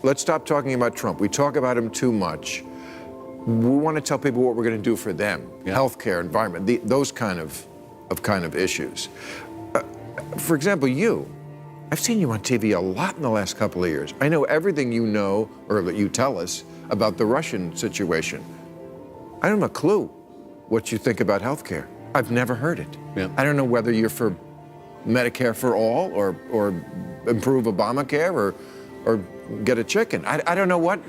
let's stop talking about Trump. We talk about him too much. We want to tell people what we're going to do for them. Yeah. Healthcare, environment, those kind of issues. For example, I've seen you on TV a lot in the last couple of years. I know everything you know, or that you tell us, about the Russian situation. I don't have a clue what you think about healthcare. I've never heard it. Yeah. I don't know whether you're for Medicare for all, or improve Obamacare, or get a chicken. I don't know what.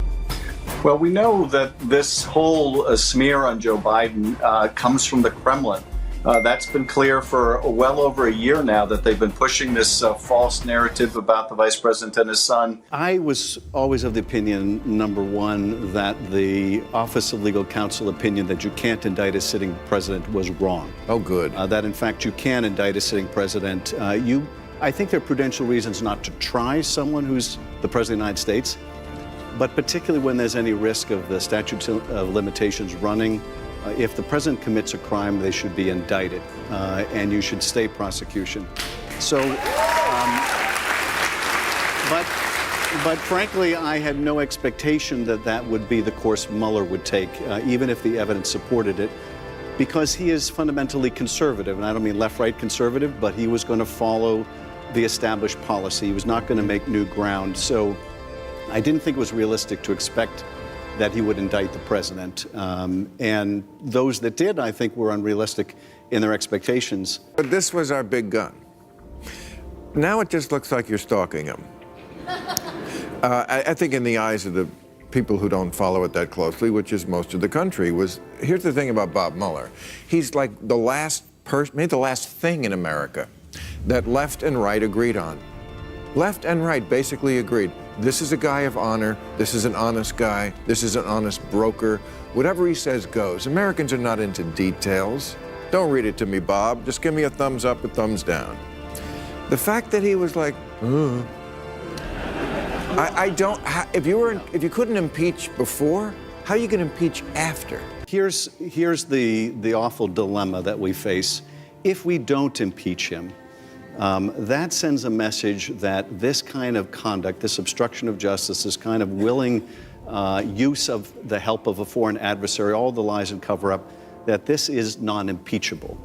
Well, we know that this whole smear on Joe Biden comes from the Kremlin. That's been clear for well over a year now, that they've been pushing this false narrative about the vice president and his son. I was always of the opinion, number one, that the Office of Legal Counsel opinion that you can't indict a sitting president was wrong. Oh, good. That, in fact, you can indict a sitting president. I think there are prudential reasons not to try someone who's the president of the United States, but particularly when there's any risk of the statute of limitations running. If the president commits a crime, they should be indicted, and you should stay prosecution. So, but frankly, I had no expectation that that would be the course Mueller would take, even if the evidence supported it, because he is fundamentally conservative, and I don't mean left-right conservative, but he was going to follow the established policy. He was not going to make new ground. So I didn't think it was realistic to expect that he would indict the president. And those that did, I think, were unrealistic in their expectations. But this was our big gun. Now it just looks like you're stalking him. I think in the eyes of the people who don't follow it that closely, which is most of the country, here's the thing about Bob Mueller. He's like the last person, maybe the last thing in America that left and right agreed on. Left and right basically agreed. This is a guy of honor. This is an honest guy. This is an honest broker. Whatever he says goes. Americans are not into details. Don't read it to me, Bob. Just give me a thumbs up, a thumbs down. The fact that he was like, if you couldn't impeach before, how are you going to impeach after? Here's the awful dilemma that we face. If we don't impeach him, that sends a message that this kind of conduct, this obstruction of justice, this kind of willing use of the help of a foreign adversary, all the lies and cover-up, that this is non-impeachable.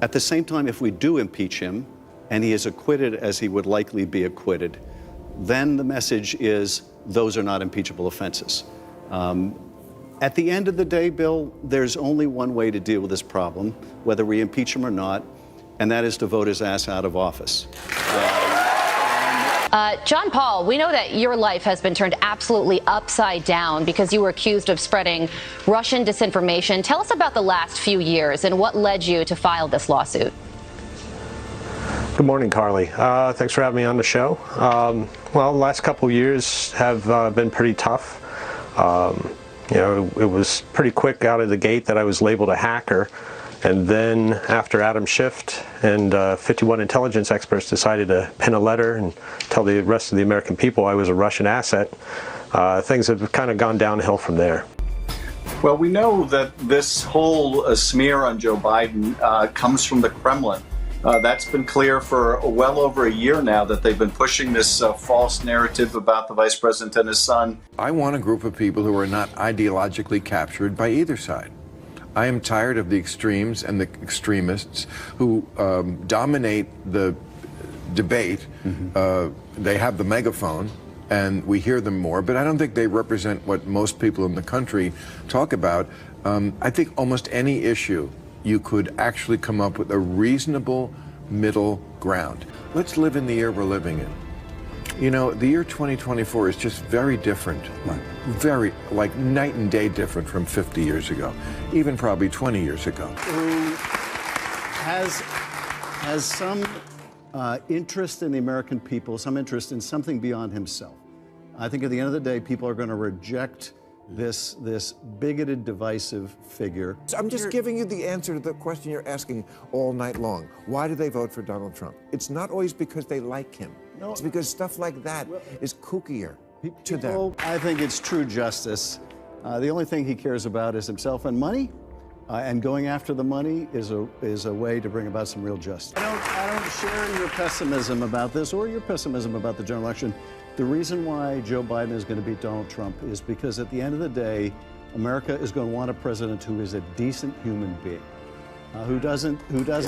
At the same time, if we do impeach him, and he is acquitted as he would likely be acquitted, then the message is those are not impeachable offenses. At the end of the day, Bill, there's only one way to deal with this problem, whether we impeach him or not, and that is to vote his ass out of office. John Paul, we know that your life has been turned absolutely upside down because you were accused of spreading Russian disinformation. Tell us about the last few years and what led you to file this lawsuit. Good morning, Carly. Thanks for having me on the show. Well, the last couple of years have been pretty tough. It was pretty quick out of the gate that I was labeled a hacker. And then after Adam Schiff and 51 intelligence experts decided to pen a letter and tell the rest of the American people I was a Russian asset, things have kind of gone downhill from there. Well, we know that this whole smear on Joe Biden comes from the Kremlin. That's been clear for well over a year now, that they've been pushing this false narrative about the vice president and his son. I want a group of people who are not ideologically captured by either side. I am tired of the extremes and the extremists who dominate the debate. They have the megaphone and we hear them more, but I don't think they represent what most people in the country talk about. I think almost any issue you could actually come up with a reasonable middle ground. Let's live in the year we're living in. You know, the year 2024 is just very different. Right. Very, like night and day different from 50 years ago, even probably 20 years ago. Who has some interest in the American people, some interest in something beyond himself. I think at the end of the day, people are going to reject this bigoted, divisive figure. I'm just giving you the answer to the question you're asking all night long. Why do they vote for Donald Trump? It's not always because they like him. No, it's because stuff like that is kookier to them. I think it's true justice. The only thing he cares about is himself and money, and going after the money is a way to bring about some real justice. I don't share your pessimism about this or your pessimism about the general election. The reason why Joe Biden is going to beat Donald Trump is because at the end of the day, America is going to want a president who is a decent human being, who doesn't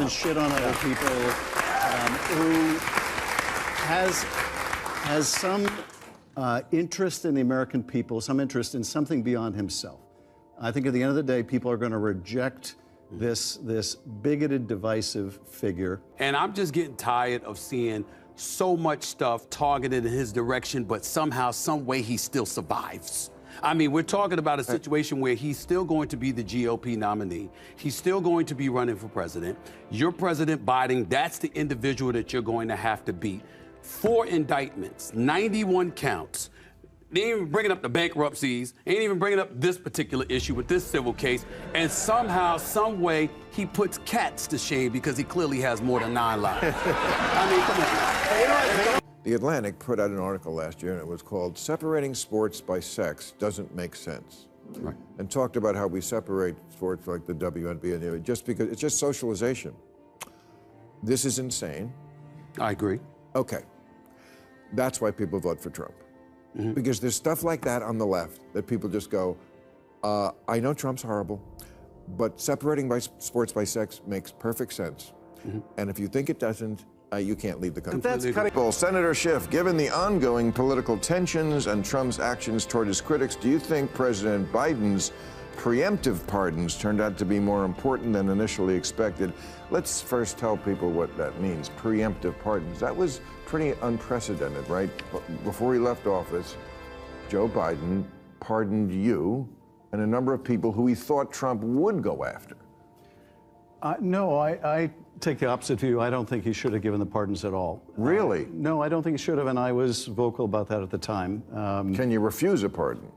shit on other people, who has some interest in the American people, some interest in something beyond himself. I think at the end of the day, people are going to reject this bigoted, divisive figure. And I'm just getting tired of seeing so much stuff targeted in his direction, but somehow, some way, he still survives. I mean, we're talking about a situation where he's still going to be the GOP nominee. He's still going to be running for president. You're President Biden. That's the individual that you're going to have to beat. 4 indictments, 91 counts. They ain't even bringing up the bankruptcies, ain't even bringing up this particular issue with this civil case, and somehow, some way, he puts cats to shame because he clearly has more than 9 lives. I mean, come on. The Atlantic put out an article last year, and it was called "Separating Sports by Sex Doesn't Make Sense." Right. And talked about how we separate sports like the WNBA just because it's just socialization. This is insane. I agree. Okay. That's why people vote for Trump. Because there's stuff like that on the left that people just go, I know Trump's horrible, but separating by sports by sex makes perfect sense. And if you think it doesn't, you can't leave the country. That's cutting. Senator Schiff, given the ongoing political tensions and Trump's actions toward his critics, do you think President Biden's preemptive pardons turned out to be more important than initially expected? Let's first tell people what that means, preemptive pardons. That was pretty unprecedented, right? Before he left office, Joe Biden pardoned you and a number of people who he thought Trump would go after. No, I take the opposite view. I don't think he should have given the pardons at all. Really? No, I don't think he should have, and I was vocal about that at the time. Can you refuse a pardon?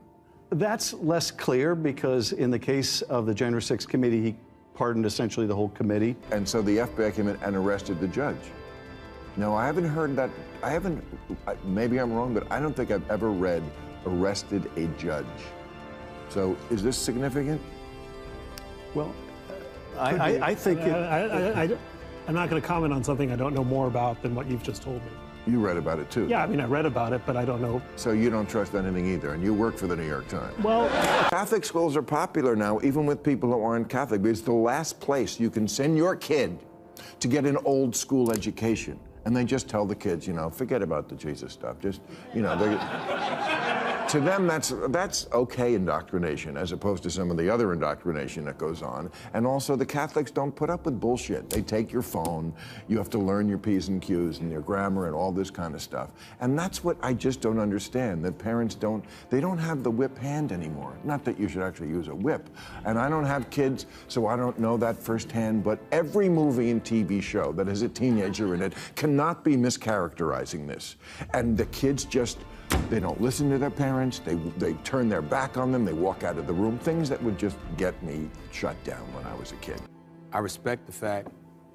That's less clear because in the case of the January 6th committee, he pardoned essentially the whole committee. And so the FBI came in and arrested the judge. No, I haven't heard that. Maybe I'm wrong, but I don't think I've ever read arrested a judge. So is this significant? Well, I think I'm not going to comment on something I don't know more about than what you've just told me. You read about it too. Yeah, I mean, I read about it, but I don't know. So you don't trust anything either, and you work for the New York Times. Well, Catholic schools are popular now, even with people who aren't Catholic, because it's the last place you can send your kid to get an old school education. And they just tell the kids, forget about the Jesus stuff. Just, to them, that's okay indoctrination, as opposed to some of the other indoctrination that goes on. And also, the Catholics don't put up with bullshit. They take your phone. You have to learn your P's and Q's and your grammar and all this kind of stuff. And that's what I just don't understand, that parents don't have the whip hand anymore. Not that you should actually use a whip. And I don't have kids, so I don't know that firsthand, but every movie and TV show that has a teenager in it cannot be mischaracterizing this. And the kids they don't listen to their parents, they turn their back on them, they walk out of the room, things that would just get me shut down when I was a kid. I respect the fact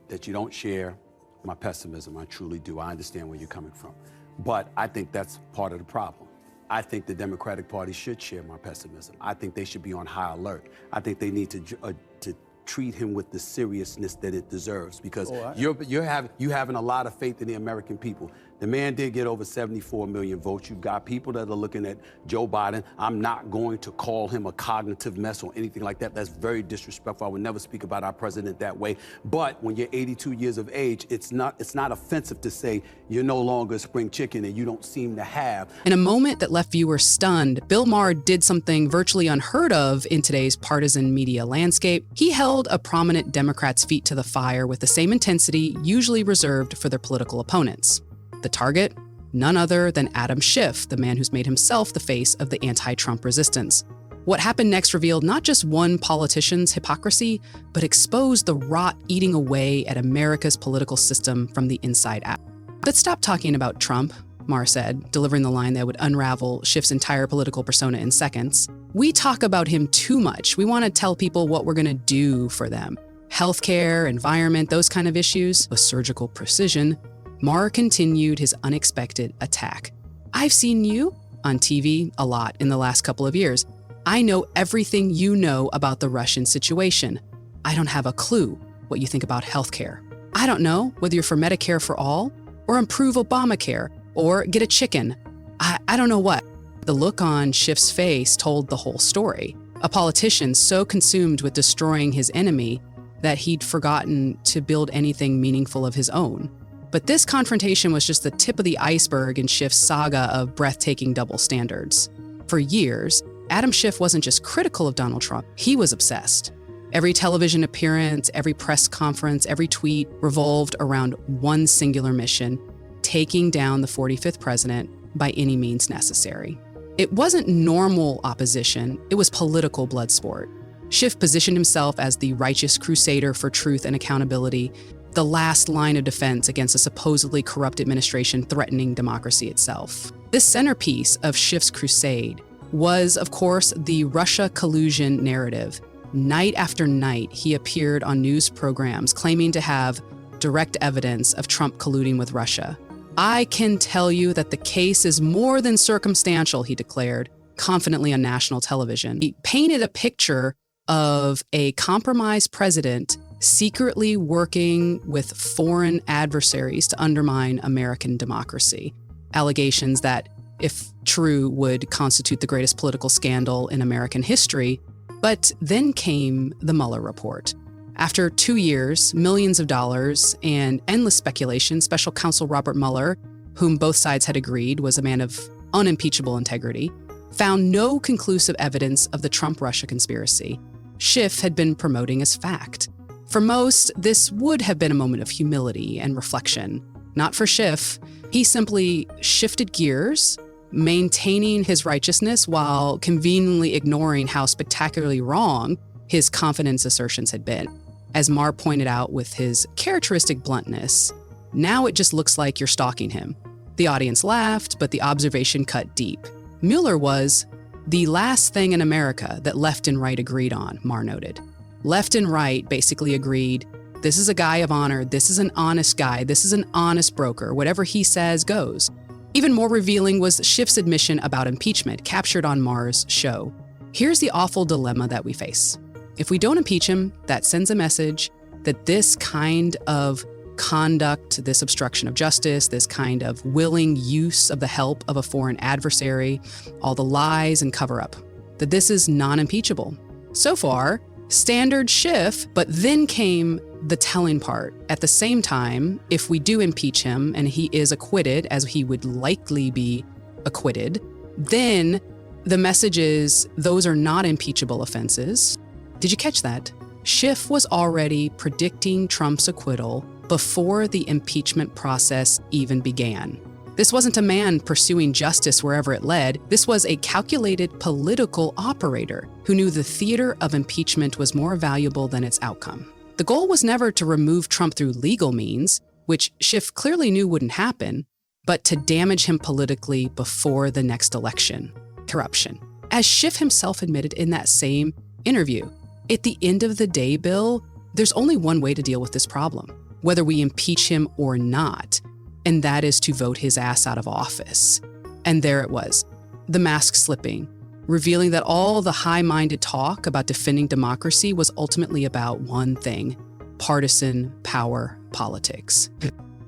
that you don't share my pessimism. I truly do. I understand where you're coming from. But I think that's part of the problem. I think the Democratic Party should share my pessimism. I think they should be on high alert. I think they need to treat him with the seriousness that it deserves, because you having a lot of faith in the American people. The man did get over 74 million votes. You've got people that are looking at Joe Biden. I'm not going to call him a cognitive mess or anything like that. That's very disrespectful. I would never speak about our president that way. But when you're 82 years of age, it's not offensive to say you're no longer a spring chicken and you don't seem to have. In a moment that left viewers stunned, Bill Maher did something virtually unheard of in today's partisan media landscape. He held a prominent Democrat's feet to the fire with the same intensity usually reserved for their political opponents. The target? None other than Adam Schiff, the man who's made himself the face of the anti-Trump resistance. What happened next revealed not just one politician's hypocrisy, but exposed the rot eating away at America's political system from the inside out. But stop talking about Trump, Marr said, delivering the line that would unravel Schiff's entire political persona in seconds. We talk about him too much. We want to tell people what we're going to do for them. Healthcare, environment, those kind of issues, with surgical precision. Marr continued his unexpected attack. I've seen you on TV a lot in the last couple of years. I know everything you know about the Russian situation. I don't have a clue what you think about healthcare. I don't know whether you're for Medicare for all, or improve Obamacare, or get a chicken. I don't know what. The look on Schiff's face told the whole story. A politician so consumed with destroying his enemy that he'd forgotten to build anything meaningful of his own. But this confrontation was just the tip of the iceberg in Schiff's saga of breathtaking double standards. For years, Adam Schiff wasn't just critical of Donald Trump, he was obsessed. Every television appearance, every press conference, every tweet revolved around one singular mission: taking down the 45th president by any means necessary. It wasn't normal opposition, it was political blood sport. Schiff positioned himself as the righteous crusader for truth and accountability, the last line of defense against a supposedly corrupt administration threatening democracy itself. This centerpiece of Schiff's crusade was, of course, the Russia collusion narrative. Night after night, he appeared on news programs claiming to have direct evidence of Trump colluding with Russia. "I can tell you that the case is more than circumstantial," he declared confidently on national television. He painted a picture of a compromised president secretly working with foreign adversaries to undermine American democracy. Allegations that, if true, would constitute the greatest political scandal in American history. But then came the Mueller report. After 2 years, millions of dollars, and endless speculation, special counsel Robert Mueller, whom both sides had agreed was a man of unimpeachable integrity, found no conclusive evidence of the Trump-Russia conspiracy. Schiff had been promoting as fact. For most, this would have been a moment of humility and reflection. Not for Schiff. He simply shifted gears, maintaining his righteousness while conveniently ignoring how spectacularly wrong his confidence assertions had been. As Marr pointed out with his characteristic bluntness, now it just looks like you're stalking him. The audience laughed, but the observation cut deep. Mueller was the last thing in America that left and right agreed on, Marr noted. Left and right basically agreed, this is a guy of honor, this is an honest guy, this is an honest broker, whatever he says goes. Even more revealing was Schiff's admission about impeachment, captured on Marr's show. Here's the awful dilemma that we face. If we don't impeach him, that sends a message that this kind of conduct, this obstruction of justice, this kind of willing use of the help of a foreign adversary, all the lies and cover-up, that this is non-impeachable. So far, standard Schiff, but then came the telling part. At the same time, if we do impeach him and he is acquitted, as he would likely be acquitted, then the message is those are not impeachable offenses. Did you catch that? Schiff was already predicting Trump's acquittal before the impeachment process even began. This wasn't a man pursuing justice wherever it led. This was a calculated political operator who knew the theater of impeachment was more valuable than its outcome. The goal was never to remove Trump through legal means, which Schiff clearly knew wouldn't happen, but to damage him politically before the next election. Corruption. As Schiff himself admitted in that same interview, at the end of the day, Bill, there's only one way to deal with this problem, whether we impeach him or not, and that is to vote his ass out of office. And there it was, the mask slipping, revealing that all the high-minded talk about defending democracy was ultimately about one thing: partisan power politics.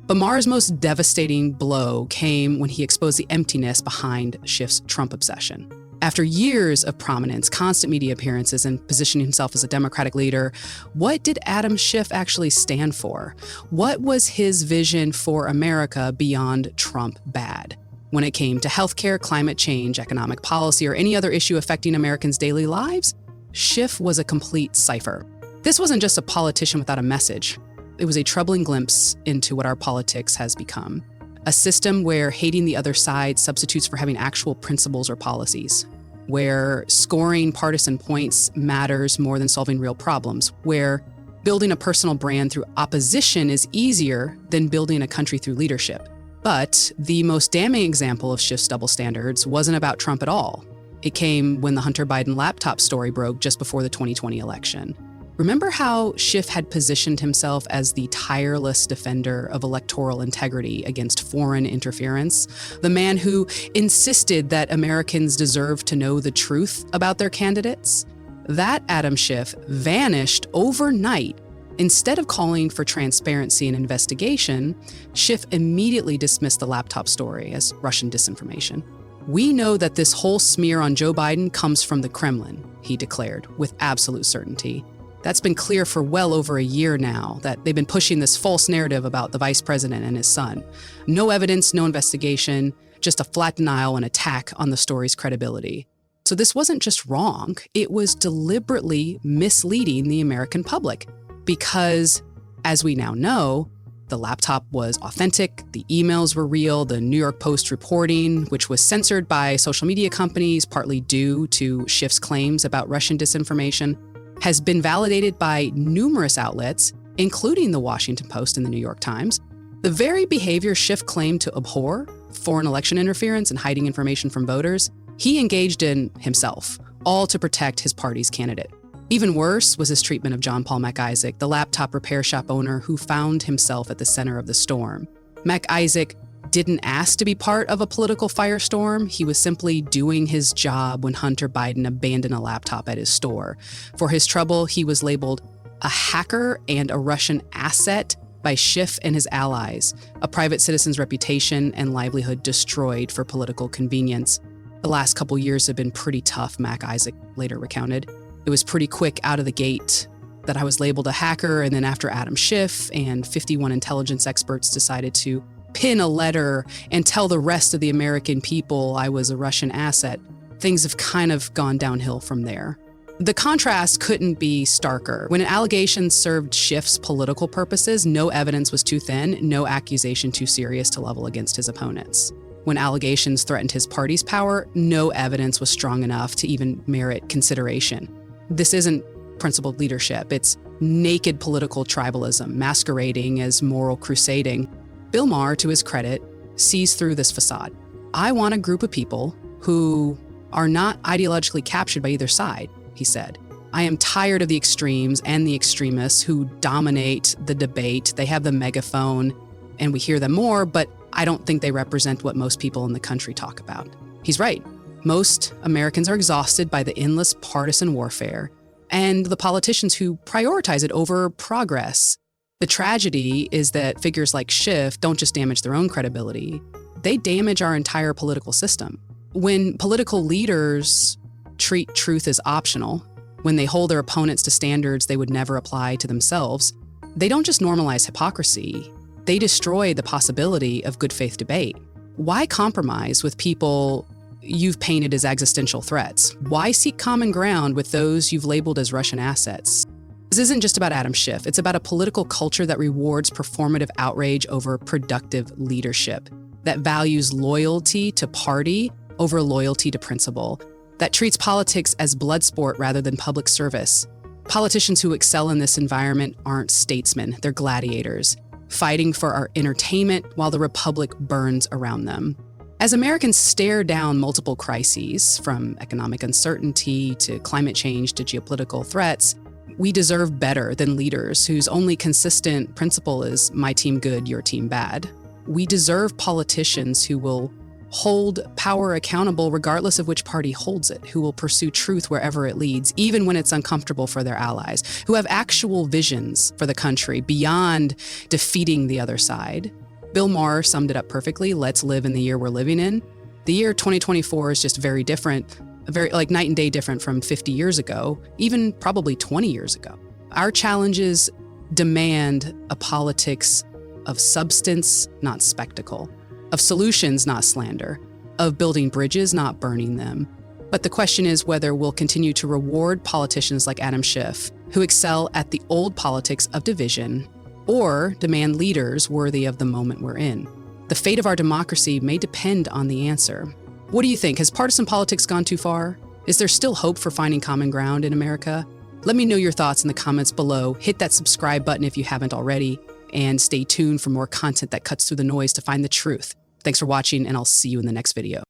But Maher's most devastating blow came when he exposed the emptiness behind Schiff's Trump obsession. After years of prominence, constant media appearances, and positioning himself as a Democratic leader, what did Adam Schiff actually stand for? What was his vision for America beyond Trump bad? When it came to healthcare, climate change, economic policy, or any other issue affecting Americans' daily lives, Schiff was a complete cipher. This wasn't just a politician without a message. It was a troubling glimpse into what our politics has become. A system where hating the other side substitutes for having actual principles or policies, where scoring partisan points matters more than solving real problems, where building a personal brand through opposition is easier than building a country through leadership. But the most damning example of Schiff's double standards wasn't about Trump at all. It came when the Hunter Biden laptop story broke just before the 2020 election. Remember how Schiff had positioned himself as the tireless defender of electoral integrity against foreign interference? The man who insisted that Americans deserve to know the truth about their candidates? That Adam Schiff vanished overnight. Instead of calling for transparency and investigation, Schiff immediately dismissed the laptop story as Russian disinformation. We know that this whole smear on Joe Biden comes from the Kremlin, he declared with absolute certainty. That's been clear for well over a year now, that they've been pushing this false narrative about the vice president and his son. No evidence, no investigation, just a flat denial and attack on the story's credibility. So this wasn't just wrong, it was deliberately misleading the American public. Because, as we now know, the laptop was authentic, the emails were real, the New York Post reporting, which was censored by social media companies, partly due to Schiff's claims about Russian disinformation, has been validated by numerous outlets, including the Washington Post and the New York Times. The very behavior Schiff claimed to abhor, foreign election interference and hiding information from voters, he engaged in himself, all to protect his party's candidate. Even worse was his treatment of John Paul MacIsaac, the laptop repair shop owner who found himself at the center of the storm. MacIsaac didn't ask to be part of a political firestorm. He was simply doing his job when Hunter Biden abandoned a laptop at his store. For his trouble, he was labeled a hacker and a Russian asset by Schiff and his allies, a private citizen's reputation and livelihood destroyed for political convenience. The last couple years have been pretty tough, MacIsaac later recounted. It was pretty quick out of the gate that I was labeled a hacker, and then after Adam Schiff and 51 intelligence experts decided to pin a letter and tell the rest of the American people I was a Russian asset, things have kind of gone downhill from there. The contrast couldn't be starker. When an allegation served Schiff's political purposes, no evidence was too thin, no accusation too serious to level against his opponents. When allegations threatened his party's power, no evidence was strong enough to even merit consideration. This isn't principled leadership. It's naked political tribalism masquerading as moral crusading. Bill Maher, to his credit, sees through this facade. I want a group of people who are not ideologically captured by either side, he said. I am tired of the extremes and the extremists who dominate the debate. They have the megaphone, and we hear them more, but I don't think they represent what most people in the country talk about. He's right. Most Americans are exhausted by the endless partisan warfare and the politicians who prioritize it over progress. The tragedy is that figures like Schiff don't just damage their own credibility, they damage our entire political system. When political leaders treat truth as optional, when they hold their opponents to standards they would never apply to themselves, they don't just normalize hypocrisy, they destroy the possibility of good faith debate. Why compromise with people you've painted as existential threats? Why seek common ground with those you've labeled as Russian assets? This isn't just about Adam Schiff. It's about a political culture that rewards performative outrage over productive leadership, that values loyalty to party over loyalty to principle, that treats politics as blood sport rather than public service. Politicians who excel in this environment aren't statesmen, they're gladiators, fighting for our entertainment while the republic burns around them. As Americans stare down multiple crises, from economic uncertainty to climate change to geopolitical threats, we deserve better than leaders whose only consistent principle is my team good, your team bad. We deserve politicians who will hold power accountable regardless of which party holds it, who will pursue truth wherever it leads, even when it's uncomfortable for their allies, who have actual visions for the country beyond defeating the other side. Bill Maher summed it up perfectly. Let's live in the year we're living in. The year 2024 is just very different, very like night and day different from 50 years ago, even probably 20 years ago. Our challenges demand a politics of substance, not spectacle, of solutions, not slander, of building bridges, not burning them. But the question is whether we'll continue to reward politicians like Adam Schiff, who excel at the old politics of division, or demand leaders worthy of the moment we're in. The fate of our democracy may depend on the answer. What do you think? Has partisan politics gone too far? Is there still hope for finding common ground in America? Let me know your thoughts in the comments below. Hit that subscribe button if you haven't already, and stay tuned for more content that cuts through the noise to find the truth. Thanks for watching, and I'll see you in the next video.